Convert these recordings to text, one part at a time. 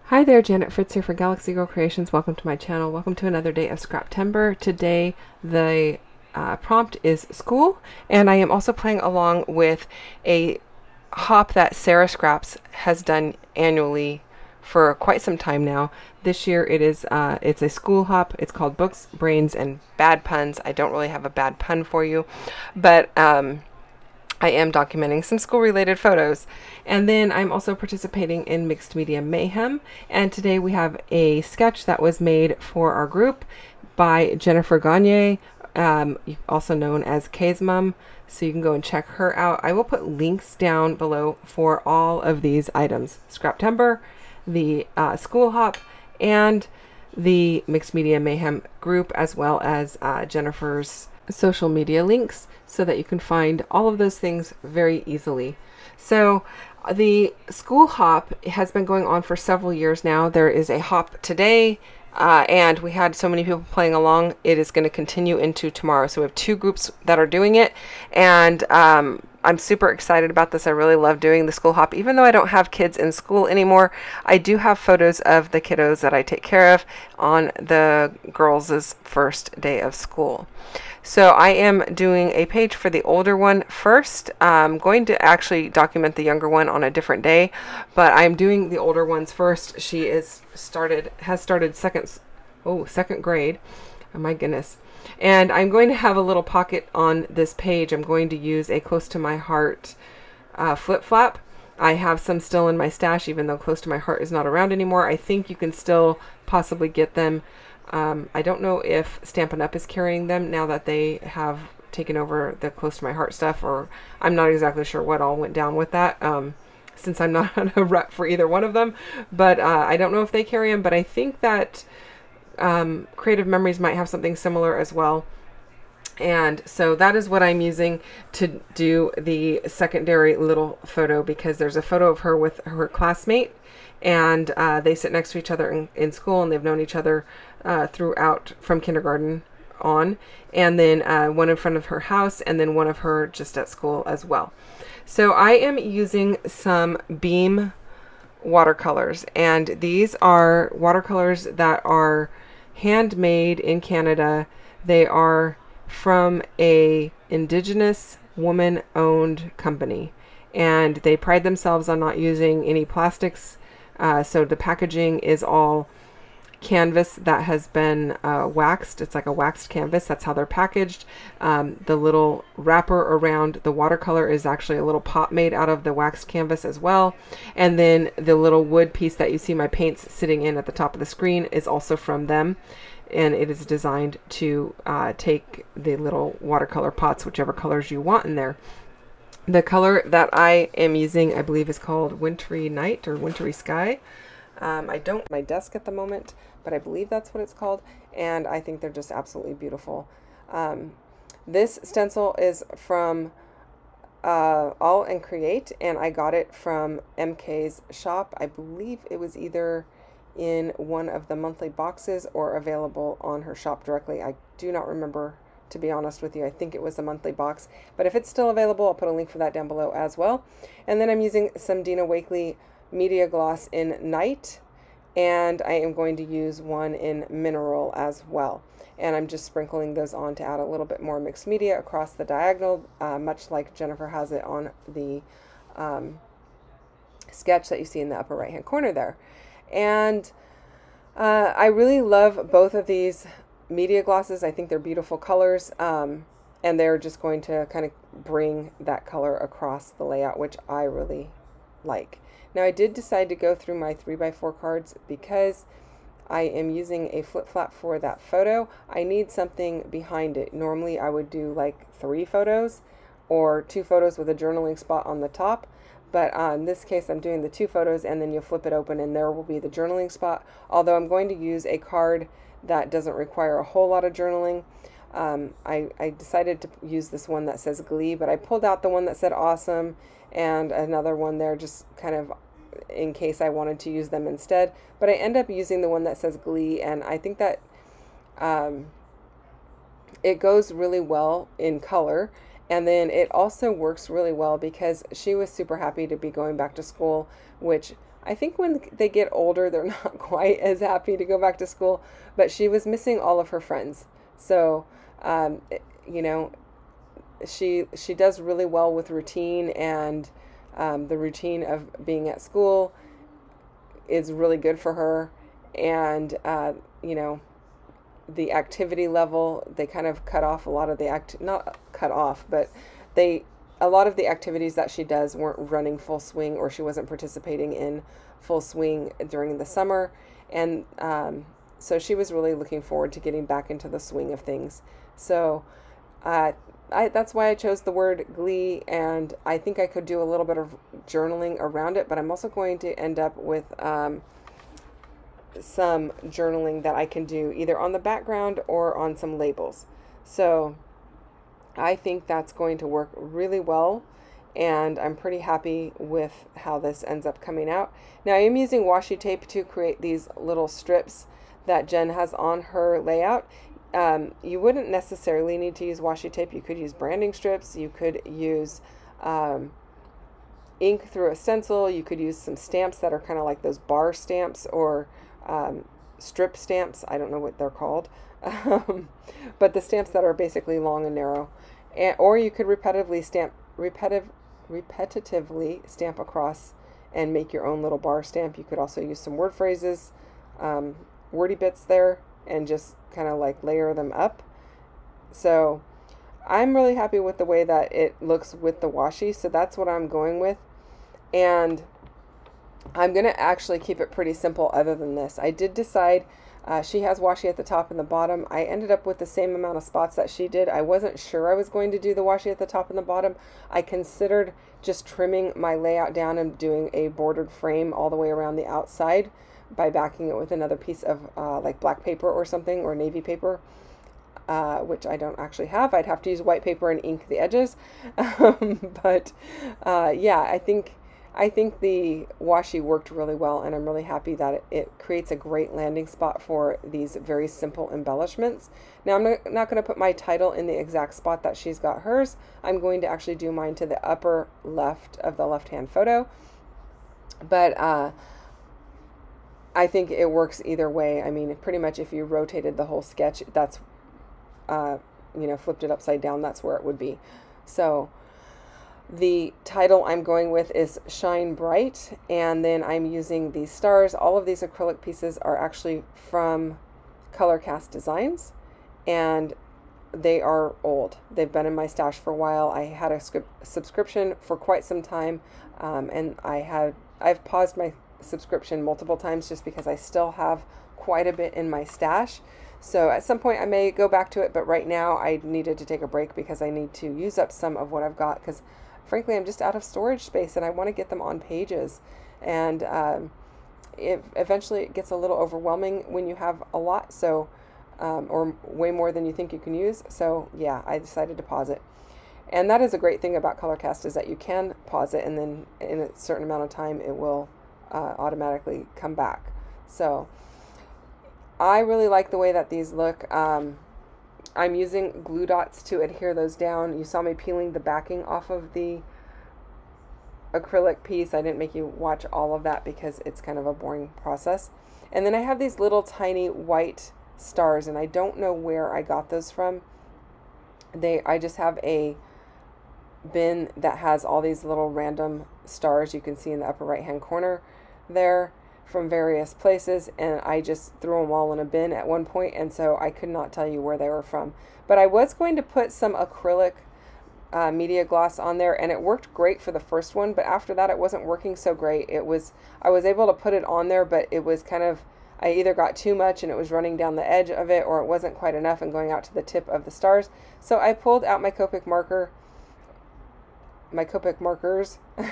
Hi there, Janet Fritz here for Galaxy Girl Creations. Welcome to my channel. Welcome to another day of Scraptember. Today the prompt is school, and I am also playing along with a hop that Sara Scraps has done annually for quite some time now. This year it's a school hop. It's called Books, Brains, and Bad Puns. I don't really have a bad pun for you, but I am documenting some school-related photos. And then I'm also participating in Mixed Media Mayhem. And today we have a sketch that was made for our group by Jennifer Gagne, also known as K's Mom. So you can go and check her out. I will put links down below for all of these items. Scraptember, the school hop, and the Mixed Media Mayhem group, as well as Jennifer's social media links, so that you can find all of those things very easily. So the school hop has been going on for several years now. There is a hop today, and we had so many people playing along. It is going to continue into tomorrow. So we have two groups that are doing it, and I'm super excited about this. I really love doing the school hop. Even though I don't have kids in school anymore, I do have photos of the kiddos that I take care of on the girls' first day of school. So I am doing a page for the older one first. I'm going to actually document the younger one on a different day, but I'm doing the older ones first. She has started second grade. Oh my goodness. And I'm going to have a little pocket on this page. I'm going to use a Close to My Heart flip flap. I have some still in my stash, even though Close to My Heart is not around anymore. I think you can still possibly get them. I don't know if Stampin' Up! Is carrying them now that they have taken over the Close to My Heart stuff, or I'm not exactly sure what all went down with that, since I'm not on a rep for either one of them. But I don't know if they carry them, but I think that Creative Memories might have something similar as well. And so that is what I'm using to do the secondary little photo, because there's a photo of her with her classmate, and they sit next to each other in school, and they've known each other throughout from kindergarten on, and then one in front of her house, and then one of her just at school as well. So I am using some Beam watercolors, and these are watercolors that are handmade in Canada. They are from a Indigenous woman-owned company, and they pride themselves on not using any plastics. So the packaging is all canvas that has been waxed. It's like a waxed canvas. That's how they're packaged. The little wrapper around the watercolor is actually a little pot made out of the waxed canvas as well. And then the little wood piece that you see my paints sitting in at the top of the screen is also from them. And it is designed to take the little watercolor pots, whichever colors you want in there. The color that I am using, I believe, is called Wintry Night or Wintry Sky. I don't have my desk at the moment, but I believe that's what it's called, and I think they're just absolutely beautiful. This stencil is from All and Create, and I got it from MK's shop. I believe it was either in one of the monthly boxes or available on her shop directly. I do not remember, to be honest with you. I think it was a monthly box, but if it's still available, I'll put a link for that down below as well. And then I'm using some Dina Wakley Media Gloss in Night, and I am going to use one in Mineral as well. And I'm just sprinkling those on to add a little bit more mixed media across the diagonal, much like Jennifer has it on the sketch that you see in the upper right hand corner there. And I really love both of these media glosses. I think they're beautiful colors, and they're just going to kind of bring that color across the layout, which I really like. Now, I did decide to go through my 3x4 cards because I am using a flip flap for that photo. I need something behind it. Normally I would do like 3 photos or 2 photos with a journaling spot on the top, but in this case I'm doing the 2 photos, and then you flip it open and there will be the journaling spot. Although I'm going to use a card that doesn't require a whole lot of journaling. I decided to use this one that says Glee, but I pulled out the one that said Awesome and another one there just kind of in case I wanted to use them instead. But I end up using the one that says Glee, and I think that it goes really well in color, and then it also works really well because she was super happy to be going back to school, which I think when they get older, they're not quite as happy to go back to school, but she was missing all of her friends. So, you know, she does really well with routine, and the routine of being at school is really good for her. And, you know, the activity level, they kind of cut off a lot of the not cut off, but a lot of the activities that she does weren't running full swing, or she wasn't participating in full swing during the summer. And so she was really looking forward to getting back into the swing of things. So that's why I chose the word glee, and I think I could do a little bit of journaling around it, but I'm also going to end up with some journaling that I can do either on the background or on some labels. So I think that's going to work really well, and I'm pretty happy with how this ends up coming out. Now I am using washi tape to create these little strips that Jen has on her layout. You wouldn't necessarily need to use washi tape. You could use branding strips. You could use ink through a stencil. You could use some stamps that are kind of like those bar stamps, or strip stamps. I don't know what they're called. But the stamps that are basically long and narrow. Or you could repetitively stamp across and make your own little bar stamp. You could also use some word phrases, wordy bits there, and just kind of like layer them up. So I'm really happy with the way that it looks with the washi, so that's what I'm going with. And I'm going to actually keep it pretty simple other than this. I did decide, she has washi at the top and the bottom. I ended up with the same amount of spots that she did. I wasn't sure I was going to do the washi at the top and the bottom. I considered just trimming my layout down and doing a bordered frame all the way around the outside by backing it with another piece of like black paper or something, or navy paper, which I don't actually have. I'd have to use white paper and ink the edges. But yeah, I think the washi worked really well, and I'm really happy that it creates a great landing spot for these very simple embellishments. Now I'm not going to put my title in the exact spot that she's got hers. I'm going to actually do mine to the upper left of the left-hand photo. But I think it works either way. I mean, pretty much if you rotated the whole sketch, that's, you know, flipped it upside down, that's where it would be. So the title I'm going with is Shine Bright, and then I'm using these stars. All of these acrylic pieces are actually from Colorcast Designs, and they are old. They've been in my stash for a while. I had a subscription for quite some time, and I've paused my subscription multiple times just because I still have quite a bit in my stash. So at some point I may go back to it, but right now I needed to take a break because I need to use up some of what I've got, because frankly I'm just out of storage space and I want to get them on pages. And eventually it gets a little overwhelming when you have a lot, so or way more than you think you can use. So yeah, I decided to pause it. And that is a great thing about Colorcast, is that you can pause it, and then in a certain amount of time it will automatically come back. So I really like the way that these look. I'm using glue dots to adhere those down. You saw me peeling the backing off of the acrylic piece. I didn't make you watch all of that because it's kind of a boring process. And then I have these little tiny white stars, and I don't know where I got those from. I just have a bin that has all these little random stars you can see in the upper right hand corner there from various places, and I just threw them all in a bin at one point, and so I could not tell you where they were from. But I was going to put some acrylic media gloss on there, and it worked great for the first one, but after that it wasn't working so great. I was able to put it on there, but it was kind of, I either got too much and it was running down the edge of it, or it wasn't quite enough and going out to the tip of the stars. So I pulled out my Copic markers.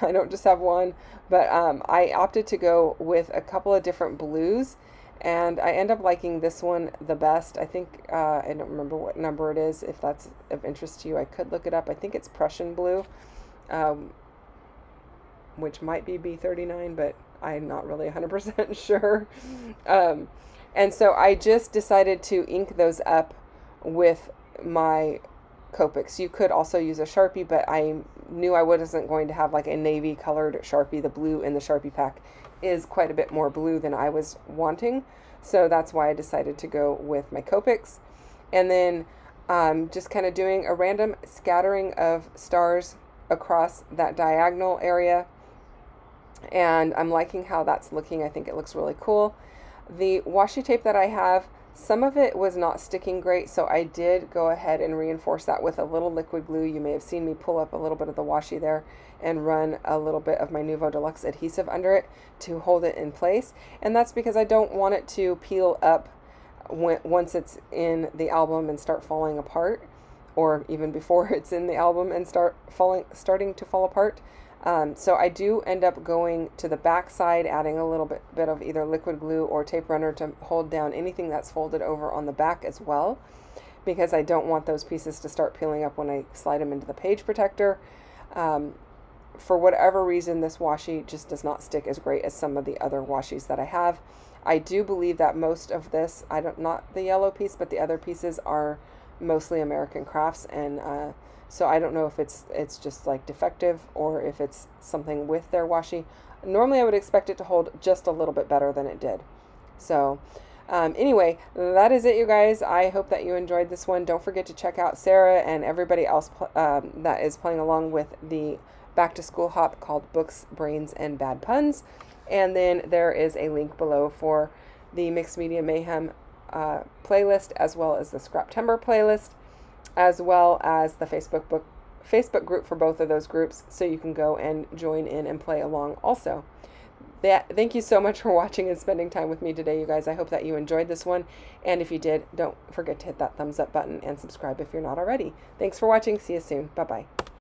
I don't just have one, but I opted to go with a couple of different blues, and I end up liking this one the best. I think, I don't remember what number it is. If that's of interest to you, I could look it up. I think it's Prussian blue, which might be B39, but I'm not really 100% sure. And so I just decided to ink those up with my Copics. You could also use a Sharpie, but I knew I wasn't going to have like a navy colored Sharpie. The blue in the Sharpie pack is quite a bit more blue than I was wanting. So that's why I decided to go with my Copics. And then just kind of doing a random scattering of stars across that diagonal area. And I'm liking how that's looking. I think it looks really cool. The washi tape that I have, some of it was not sticking great, so I did go ahead and reinforce that with a little liquid glue. You may have seen me pull up a little bit of the washi there and run a little bit of my Nuvo Deluxe adhesive under it to hold it in place. And that's because I don't want it to peel up once it's in the album and start falling apart, or even before it's in the album and starting to fall apart. So I do end up going to the back side, adding a little bit of either liquid glue or tape runner to hold down anything that's folded over on the back as well, because I don't want those pieces to start peeling up when I slide them into the page protector. For whatever reason, this washi just does not stick as great as some of the other washis that I have. I do believe that most of this, not the yellow piece, but the other pieces are mostly American Crafts, and so I don't know if it's just like defective or if it's something with their washi. Normally I would expect it to hold just a little bit better than it did. So anyway, that is it, you guys. I hope that you enjoyed this one. Don't forget to check out Sara and everybody else that is playing along with the back to school hop called Books, Brains, and Bad Puns. And then there is a link below for the Mixed Media Mayhem playlist, as well as the Scraptember playlist, as well as the Facebook group for both of those groups, so you can go and join in and play along also. Thank you so much for watching and spending time with me today, you guys. I hope that you enjoyed this one, and if you did, don't forget to hit that thumbs up button and subscribe if you're not already. Thanks for watching. See you soon. Bye-bye.